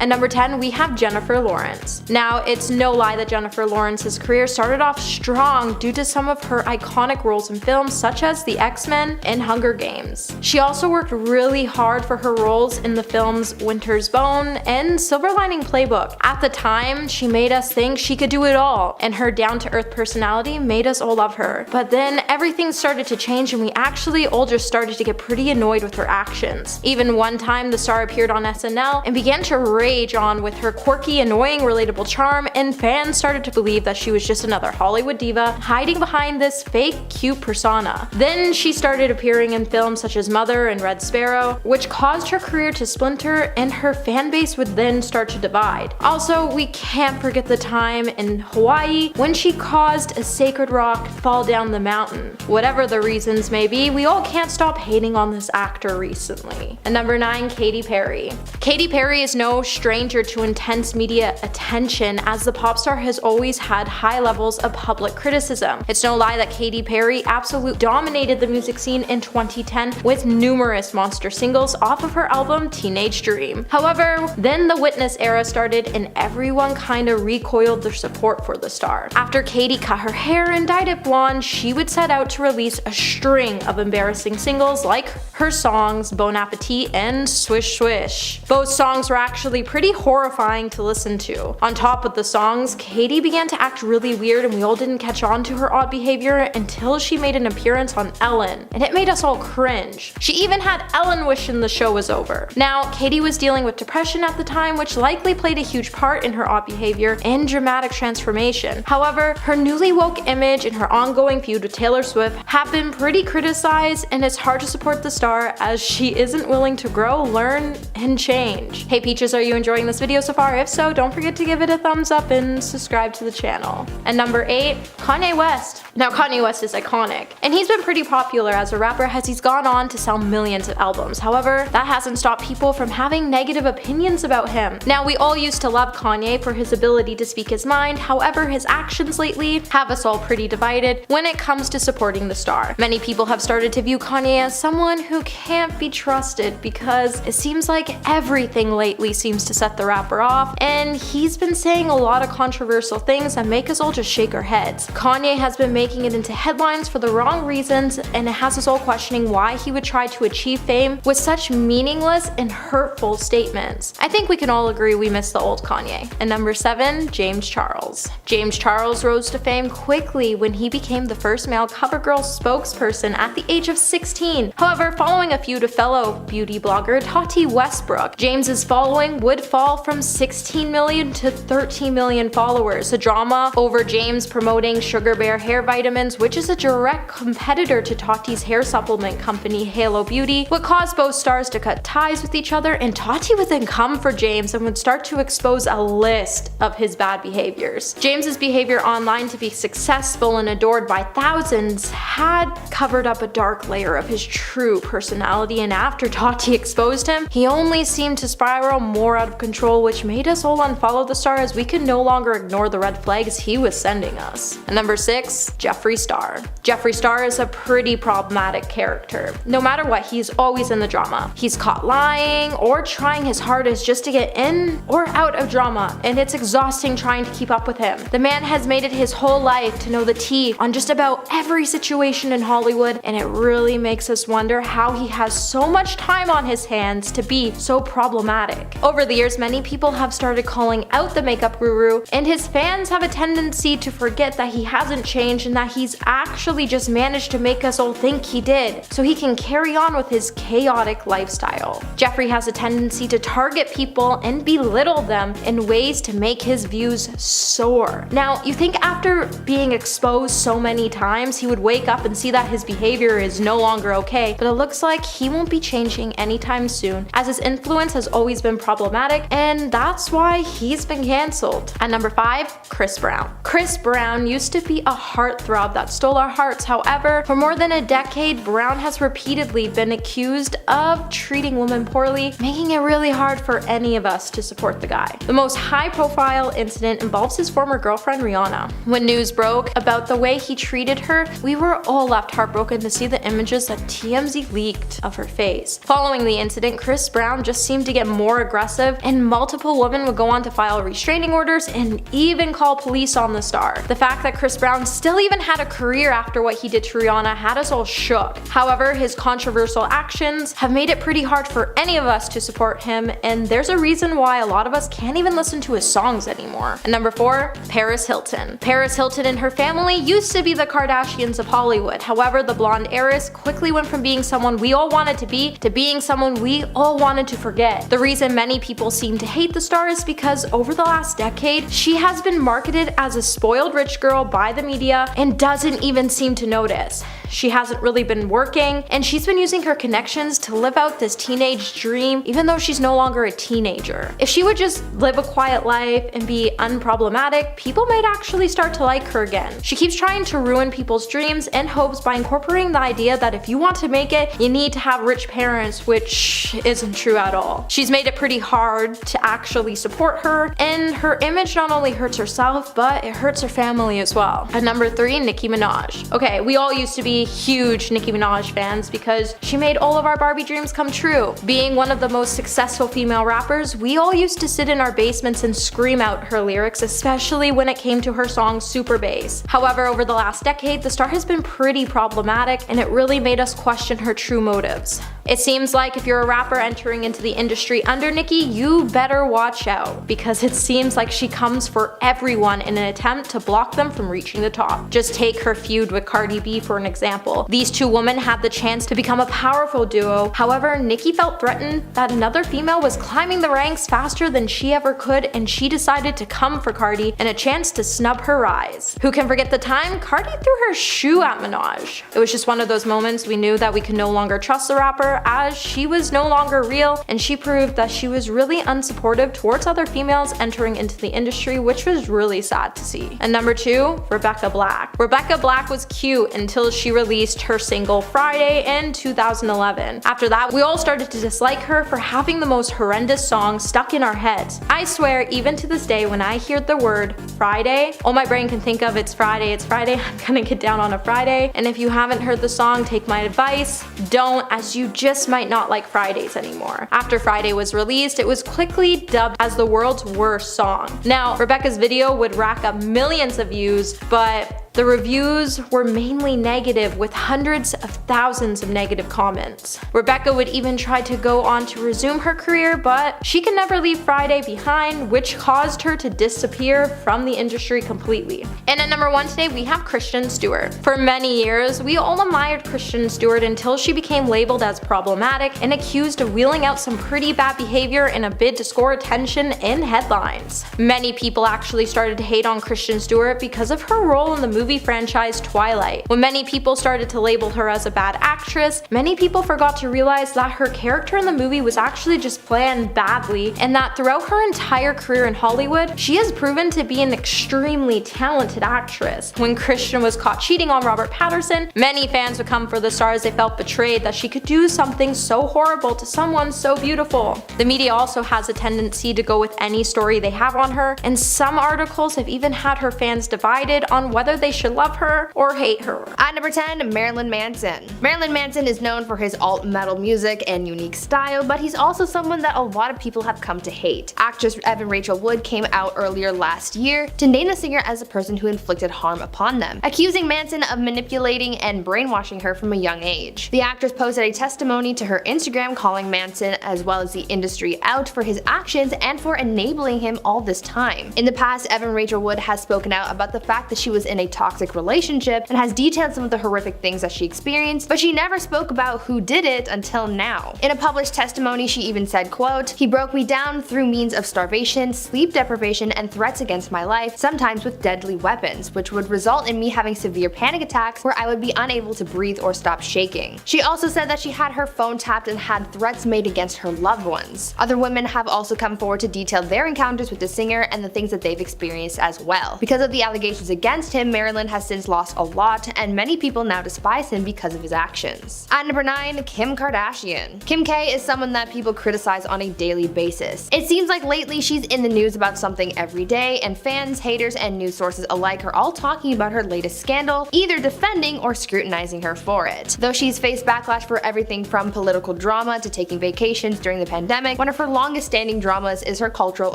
At number 10, we have Jennifer Lawrence. Now, it's no lie that Jennifer Lawrence's career started off strong due to some of her iconic roles in films such as The X-Men and Hunger Games. She also worked really hard for her roles in the films Winter's Bone and Silver Lining Playbook. At the time, she made us think she could do it all, and her down-to-earth personality made us all love her. But then everything started to change and we actually all just started to get pretty annoyed with her actions. Even one time the star appeared on SNL and began to rage on with her quirky, annoying, relatable charm, and fans started to believe that she was just another Hollywood diva hiding behind this fake cute persona. Then she started appearing in films such as Mother and Red Sparrow, which caused her career to splinter and her fan base would then start to divide. Also, we can't forget the time in Hawaii when she caused a sacred rock fall down the mountain. Whatever the reasons may be, we all can't stop hating on this actor recently. At number 9, Katy Perry. Katy Perry is no stranger to intense media attention, as the pop star has always had high levels of public criticism. It's no lie that Katy Perry absolutely dominated the music scene in 2010 with numerous monster singles off of her album Teenage Dream. However, then the Witness era started and everyone kinda recoiled their support for the star. After Katy cut her hair and dyed it blonde, she would set out to release a string of embarrassing singles like her songs Bon Appetit and Swish Swish. Both songs were actually pretty horrifying to listen to. On top of the songs, Katy began to act really weird and we all didn't catch on to her odd behavior until she made an appearance on Ellen, and it made us all cringe. She even had Ellen wishing the show was over. Now, Katy was dealing with depression at the time, which likely played a huge part in her odd behavior and dramatic transformation. However, her newly woke image and her ongoing feud with Taylor Swift have been pretty criticized, and it's hard to support the star as she isn't willing to grow, learn, and change. Hey Peaches, are you enjoying this video so far? If so, don't forget to give it a thumbs up and subscribe to the channel. And number 8, Kanye West. Now, Kanye West is iconic, and he's been pretty popular as a rapper as he's gone on to sell millions of albums. However, that hasn't stopped people from having negative opinions about him. Now, we all used to love Kanye for his ability to speak his mind, however, his actions lately have us all pretty divided when it comes to supporting the star. Many people have started to view Kanye as someone who can't be trusted because it seems like everything lately seems to set the rapper off, and he's been saying a lot of controversial things that make us all just shake our heads. Kanye has been making it into headlines for the wrong reasons, and it has us all questioning why he would try to achieve fame with such meaningless and hurtful statements. I think we can all agree we miss the old Kanye. And number 7, James Charles. James Charles rose to fame quickly when he became the first male CoverGirl spokesperson at the age of 16. However, following a feud with fellow beauty blogger Tati Westbrook, James's following would fall from 16 million to 13 million followers. The drama over James promoting Sugar Bear hair vitamins, which is a direct competitor to Tati's hair supplement company Halo Beauty, would cause both stars to cut ties with each other, and Tati would then come for James and would start to expose a list of his bad behaviors. James's behavior online to be successful and adored by thousands had covered up a dark layer of his true personality, and after Tati exposed him, he only seemed to spiral more out of control, which made us all unfollow the star as we could no longer ignore the red flags he was sending us. And number 6, Jeffree Star. Jeffree Star is a pretty problematic character. No matter what, he's always in the drama. He's caught lying or trying his hardest just to get in or out of drama, and it's exhausting trying to keep up with him. The man has made it his whole life to know the tea on just about every situation in Hollywood, and it really makes us wonder how he has so much time on his hands to be so problematic. Over the years, many people have started calling out the makeup guru, and his fans have a tendency to forget that he hasn't changed and that he's actually just managed to make us all think he did, so he can carry on with his chaotic lifestyle. Jeffree has a tendency to target people and belittle them in ways to make his views soar. Now, you think after being exposed so many times, he would wake up and see that his behavior is no longer okay, but it looks like he won't be changing anytime soon, as his influence has always been problematic, and that's why he's been cancelled. At number 5, Chris Brown. Chris Brown used to be a heartthrob that stole our hearts. However, for more than a decade, Brown has repeatedly been accused of treating women poorly, making it really hard for any of us to support the guy. The most high-profile incident involves his former girlfriend Rihanna. When news broke about the way he treated her, we were all left heartbroken to see the images that TMZ leaked of her face. Following the incident, Chris Brown just seemed to get more aggressive abusive, and multiple women would go on to file restraining orders and even call police on the star. The fact that Chris Brown still even had a career after what he did to Rihanna had us all shook. However, his controversial actions have made it pretty hard for any of us to support him, and there's a reason why a lot of us can't even listen to his songs anymore. And number 4, Paris Hilton. Paris Hilton and her family used to be the Kardashians of Hollywood. However, the blonde heiress quickly went from being someone we all wanted to be being someone we all wanted to forget. The reason many people seem to hate the star is because over the last decade, she has been marketed as a spoiled rich girl by the media and doesn't even seem to notice. She hasn't really been working, and she's been using her connections to live out this teenage dream even though she's no longer a teenager. If she would just live a quiet life and be unproblematic, people might actually start to like her again. She keeps trying to ruin people's dreams and hopes by incorporating the idea that if you want to make it, you need to have rich parents, which isn't true at all. She's made it pretty hard to actually support her, and her image not only hurts herself, but it hurts her family as well. At number 3, Nicki Minaj. Okay, we all used to be huge Nicki Minaj fans because she made all of our Barbie dreams come true. Being one of the most successful female rappers, we all used to sit in our basements and scream out her lyrics, especially when it came to her song Super Bass. However, over the last decade, the star has been pretty problematic, and it really made us question her true motives. It seems like if you're a rapper entering into the industry under Nicki, you better watch out, because it seems like she comes for everyone in an attempt to block them from reaching the top. Just take her feud with Cardi B for an example. These two women had the chance to become a powerful duo. However, Nicki felt threatened that another female was climbing the ranks faster than she ever could, and she decided to come for Cardi and a chance to snub her rise. Who can forget the time Cardi threw her shoe at Minaj? It was just one of those moments we knew that we could no longer trust the rapper, as she was no longer real, and she proved that she was really unsupportive towards other females entering into the industry, which was really sad to see. And number 2, Rebecca Black. Rebecca Black was cute until she released her single Friday in 2011. After that, we all started to dislike her for having the most horrendous song stuck in our heads. I swear, even to this day, when I hear the word Friday, all my brain can think of it's Friday, I'm gonna get down on a Friday. And if you haven't heard the song, take my advice, don't, as you just might not like Fridays anymore. After Friday was released, it was quickly dubbed as the world's worst song. Now, Rebecca's video would rack up millions of views, but the reviews were mainly negative, with hundreds of thousands of negative comments. Rebecca would even try to go on to resume her career, but she could never leave Friday behind, which caused her to disappear from the industry completely. And at number 1 today, we have Kristen Stewart. For many years, we all admired Kristen Stewart until she became labeled as problematic and accused of wheeling out some pretty bad behavior in a bid to score attention in headlines. Many people actually started to hate on Kristen Stewart because of her role in the movie franchise Twilight. When many people started to label her as a bad actress, many people forgot to realize that her character in the movie was actually just planned badly, and that throughout her entire career in Hollywood, she has proven to be an extremely talented actress. When Kristen was caught cheating on Robert Pattinson, many fans would come for the star as they felt betrayed that she could do something so horrible to someone so beautiful. The media also has a tendency to go with any story they have on her, and some articles have even had her fans divided on whether they should love her or hate her. At number 10, Marilyn Manson. Marilyn Manson is known for his alt-metal music and unique style, but he's also someone that a lot of people have come to hate. Actress Evan Rachel Wood came out earlier last year to name the singer as a person who inflicted harm upon them, accusing Manson of manipulating and brainwashing her from a young age. The actress posted a testimony to her Instagram calling Manson as well as the industry out for his actions and for enabling him all this time. In the past, Evan Rachel Wood has spoken out about the fact that she was in a toxic relationship and has detailed some of the horrific things that she experienced, but she never spoke about who did it until now. In a published testimony, she even said, quote, "He broke me down through means of starvation, sleep deprivation, and threats against my life, sometimes with deadly weapons, which would result in me having severe panic attacks where I would be unable to breathe or stop shaking." She also said that she had her phone tapped and had threats made against her loved ones. Other women have also come forward to detail their encounters with the singer and the things that they've experienced as well. Because of the allegations against him, Marilyn Marilyn has since lost a lot, and many people now despise him because of his actions. At number 9, Kim Kardashian. Kim K is someone that people criticize on a daily basis. It seems like lately she's in the news about something every day, and fans, haters, and news sources alike are all talking about her latest scandal, either defending or scrutinizing her for it. Though she's faced backlash for everything from political drama to taking vacations during the pandemic, one of her longest standing dramas is her cultural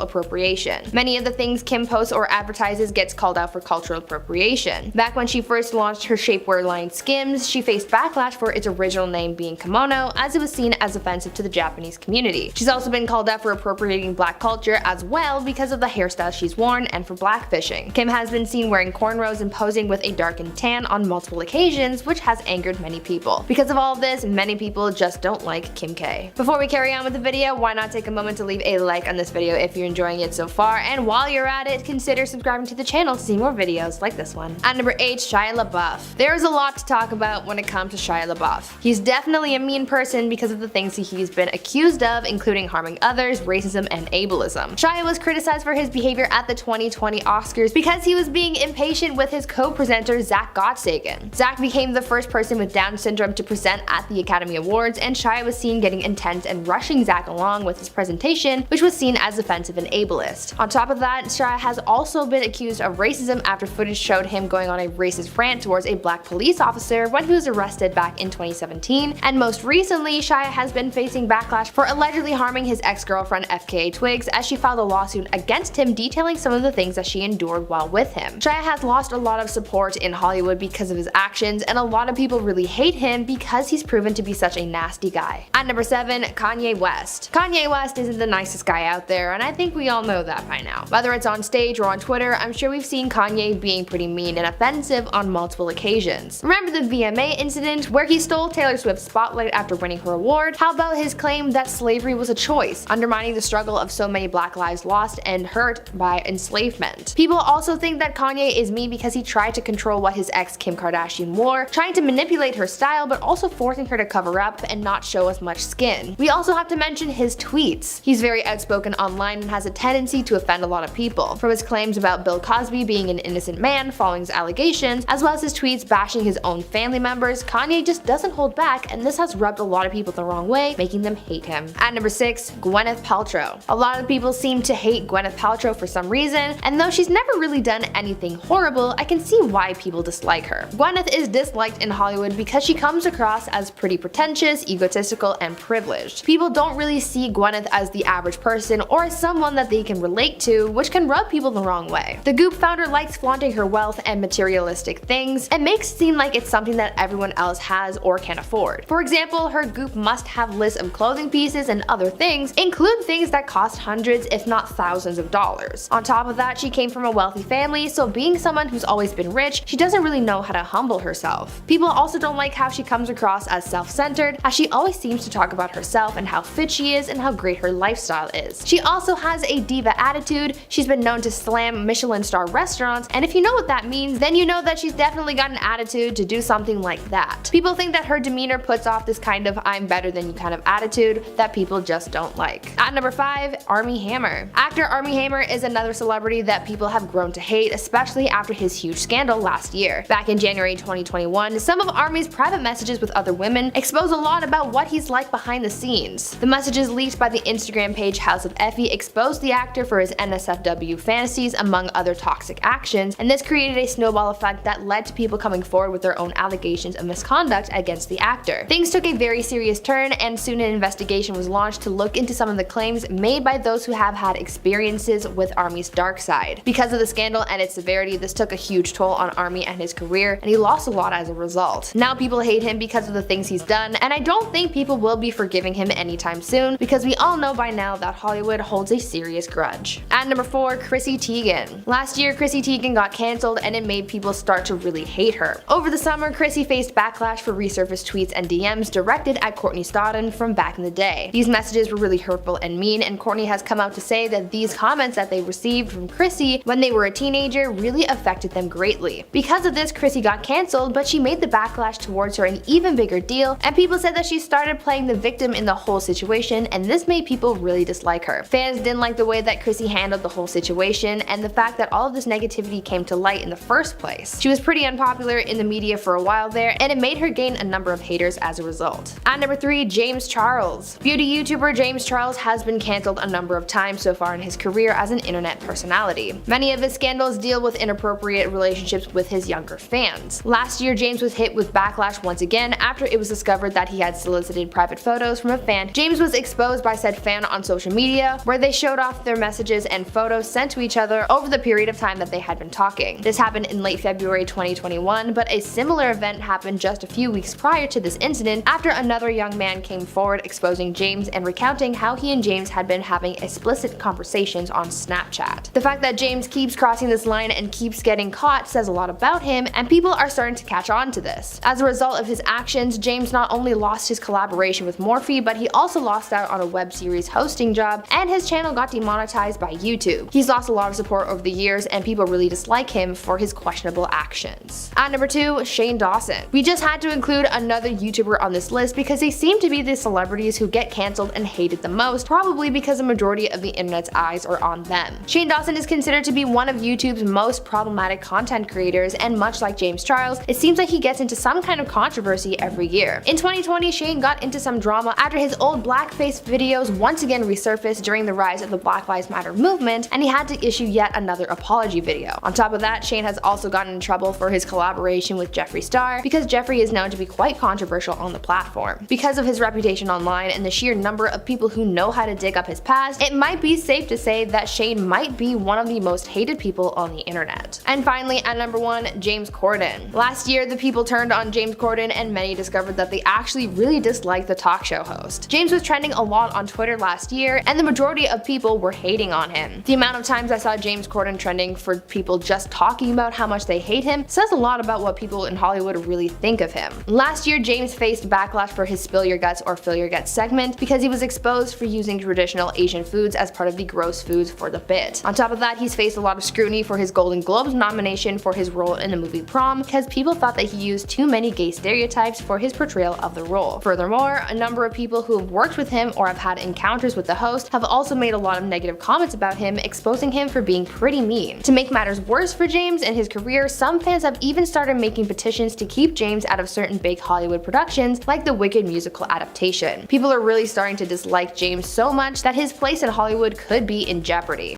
appropriation. Many of the things Kim posts or advertises gets called out for cultural appropriation. Back when she first launched her shapewear line Skims, she faced backlash for its original name being kimono, as it was seen as offensive to the Japanese community. She's also been called out for appropriating black culture as well because of the hairstyle she's worn and for blackfishing. Kim has been seen wearing cornrows and posing with a darkened tan on multiple occasions, which has angered many people. Because of all of this, many people just don't like Kim K. Before we carry on with the video, why not take a moment to leave a like on this video if you're enjoying it so far, and while you're at it, consider subscribing to the channel to see more videos like this one. At number 8, Shia LaBeouf. There's a lot to talk about when it comes to Shia LaBeouf. He's definitely a mean person because of the things he's been accused of, including harming others, racism, and ableism. Shia was criticized for his behavior at the 2020 Oscars because he was being impatient with his co-presenter Zach Gottsagen. Zach became the first person with Down syndrome to present at the Academy Awards, and Shia was seen getting intense and rushing Zach along with his presentation, which was seen as offensive and ableist. On top of that, Shia has also been accused of racism after footage showed him going on a racist rant towards a black police officer when he was arrested back in 2017, and most recently, Shia has been facing backlash for allegedly harming his ex-girlfriend FKA Twigs, as she filed a lawsuit against him detailing some of the things that she endured while with him. Shia has lost a lot of support in Hollywood because of his actions, and a lot of people really hate him because he's proven to be such a nasty guy. At number 7, Kanye West. Kanye West isn't the nicest guy out there, and I think we all know that by now. Whether it's on stage or on Twitter, I'm sure we've seen Kanye being pretty mean and offensive on multiple occasions. Remember the VMA incident where he stole Taylor Swift's spotlight after winning her award? How about his claim that slavery was a choice, undermining the struggle of so many black lives lost and hurt by enslavement? People also think that Kanye is mean because he tried to control what his ex Kim Kardashian wore, trying to manipulate her style but also forcing her to cover up and not show as much skin. We also have to mention his tweets. He's very outspoken online and has a tendency to offend a lot of people. From his claims about Bill Cosby being an innocent man following his allegations, as well as his tweets bashing his own family members, Kanye just doesn't hold back, and this has rubbed a lot of people the wrong way, making them hate him. At number 6, Gwyneth Paltrow. A lot of people seem to hate Gwyneth Paltrow for some reason, and though she's never really done anything horrible, I can see why people dislike her. Gwyneth is disliked in Hollywood because she comes across as pretty pretentious, egotistical, and privileged. People don't really see Gwyneth as the average person or as someone that they can relate to, which can rub people the wrong way. The Goop founder likes flaunting her wealth and materialistic things, and makes it seem like it's something that everyone else has or can afford. For example, her Goop must-have list of clothing pieces and other things include things that cost hundreds if not thousands of dollars. On top of that, she came from a wealthy family, so being someone who's always been rich, she doesn't really know how to humble herself. People also don't like how she comes across as self-centered, as she always seems to talk about herself and how fit she is and how great her lifestyle is. She also has a diva attitude. She's been known to slam Michelin star restaurants, and if you know what that means, then you know that she's definitely got an attitude to do something like that. People think that her demeanor puts off this kind of I'm better than you kind of attitude that people just don't like. At number 5, Armie Hammer. Actor Armie Hammer is another celebrity that people have grown to hate, especially after his huge scandal last year. Back in January 2021, some of Armie's private messages with other women expose a lot about what he's like behind the scenes. The messages leaked by the Instagram page House of Effie exposed the actor for his NSFW fantasies, among other toxic actions, and this created a snowball effect that led to people coming forward with their own allegations of misconduct against the actor. Things took a very serious turn, and soon an investigation was launched to look into some of the claims made by those who have had experiences with Armie's dark side. Because of the scandal and its severity, this took a huge toll on Armie and his career, and he lost a lot as a result. Now people hate him because of the things he's done, and I don't think people will be forgiving him anytime soon, because we all know by now that Hollywood holds a serious grudge. At number 4, Chrissy Teigen. Last year, Chrissy Teigen got cancelled, and it made people start to really hate her. Over the summer, Chrissy faced backlash for resurfaced tweets and DMs directed at Courtney Stodden from back in the day. These messages were really hurtful and mean, and Courtney has come out to say that these comments that they received from Chrissy when they were a teenager really affected them greatly. Because of this, Chrissy got cancelled, but she made the backlash towards her an even bigger deal, and people said that she started playing the victim in the whole situation, and this made people really dislike her. Fans didn't like the way that Chrissy handled the whole situation, and the fact that all of this negativity came to light in the first place. She was pretty unpopular in the media for a while there, and it made her gain a number of haters as a result. At number 3, James Charles. Beauty YouTuber James Charles has been cancelled a number of times so far in his career as an internet personality. Many of his scandals deal with inappropriate relationships with his younger fans. Last year, James was hit with backlash once again after it was discovered that he had solicited private photos from a fan. James was exposed by said fan on social media, where they showed off their messages and photos sent to each other over the period of time that they had been talking. This happened in late February 2021, but a similar event happened just a few weeks prior to this incident after another young man came forward exposing James and recounting how he and James had been having explicit conversations on Snapchat. The fact that James keeps crossing this line and keeps getting caught says a lot about him, and people are starting to catch on to this. As a result of his actions, James not only lost his collaboration with Morphe, but he also lost out on a web series hosting job, and his channel got demonetized by YouTube. He's lost a lot of support over the years, and people really dislike him for his questionable actions. At number 2, Shane Dawson. We just had to include another YouTuber on this list because they seem to be the celebrities who get cancelled and hated the most, probably because the majority of the internet's eyes are on them. Shane Dawson is considered to be one of YouTube's most problematic content creators, and much like James Charles, it seems like he gets into some kind of controversy every year. In 2020, Shane got into some drama after his old blackface videos once again resurfaced during the rise of the Black Lives Matter movement, and he had to issue yet another apology video. On top of that, Shane has also gotten in trouble for his collaboration with Jeffree Star, because Jeffree is known to be quite controversial on the platform. Because of his reputation online and the sheer number of people who know how to dig up his past, it might be safe to say that Shane might be one of the most hated people on the internet. And finally, at number 1, James Corden. Last year, the people turned on James Corden, and many discovered that they actually really disliked the talk show host. James was trending a lot on Twitter last year, and the majority of people were hating on him. The amount of times I saw James Corden trending for people just talking about how much they hate him says a lot about what people in Hollywood really think of him. Last year, James faced backlash for his Spill Your Guts or Fill Your Guts segment because he was exposed for using traditional Asian foods as part of the gross foods for the bit. On top of that, he's faced a lot of scrutiny for his Golden Globes nomination for his role in the movie Prom because people thought that he used too many gay stereotypes for his portrayal of the role. Furthermore, a number of people who have worked with him or have had encounters with the host have also made a lot of negative comments about him, exposing him for being pretty mean. To make matters worse for James and his career, some fans have even started making petitions to keep James out of certain big Hollywood productions like the Wicked musical adaptation. People are really starting to dislike James so much that his place in Hollywood could be in jeopardy.